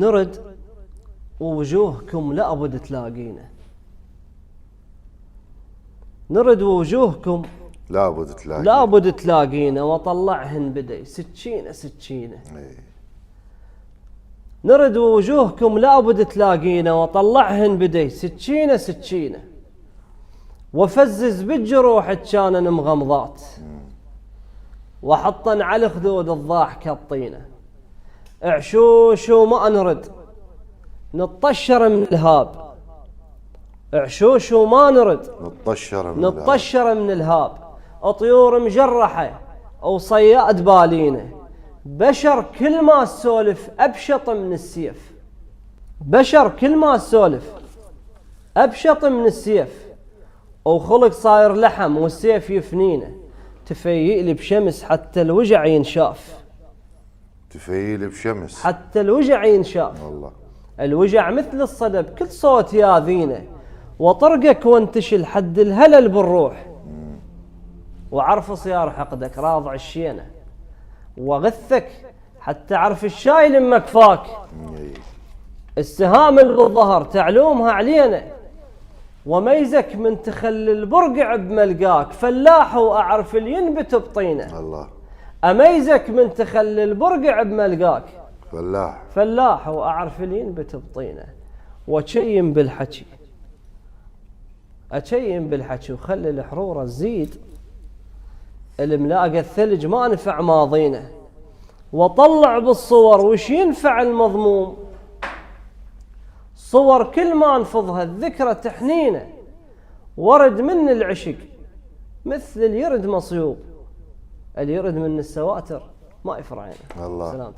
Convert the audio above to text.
نرد ووجوهكم لابد تلاقينا، نرد ووجوهكم لابد تلاقينا، وطلعهن بدي سكينة سكينة. نرد ووجوهكم لابد تلاقينا، وطلعهن بدي سكينة سكينة، وفزز بالجروح كانن مغمضات، وحطن على خدود الضاحك الطينة. عشوش وما نرد نطشر من الهاب، عشوش وما نرد نطشر من الهاب. طيور مجرحة او صياد بالينه، بشر كل ما سولف ابشط من السيف، بشر كل ما سولف ابشط من السيف. وخلق صاير لحم والسيف يفنينه، تفيئلي بشمس حتى الوجع ينشاف، تفيئلي بشمس حتى الوجع ينشاف. والله الوجع مثل الصدى بكل صوت ياذينه، وطرقك وانتشل حد الهلل بالروح. وعرف صيار حقدك راضع الشينه، وغثك حتى عرف الشاي لما كفاك. السهام اللي بالظهر تعلومها علينا، وميزك من تخلي البرقع بملقاك. فلاح واعرف اللي ينبت بطينه، الله اميزك من تخلي البرقع بملقاك. فلاح واعرف اللي ينبت بطينه. واشيم بالحكي اشيم بالحكي، وخلي الحروره تزيد. الملاقى الثلج ما نفع ماضينه، وطلع بالصور وش ينفع المضموم. صور كل ما نفضها الذكرى تحنينه، ورد من العشق مثل اليرد مصيوب. اليرد من السواتر ما يفرعينه. الله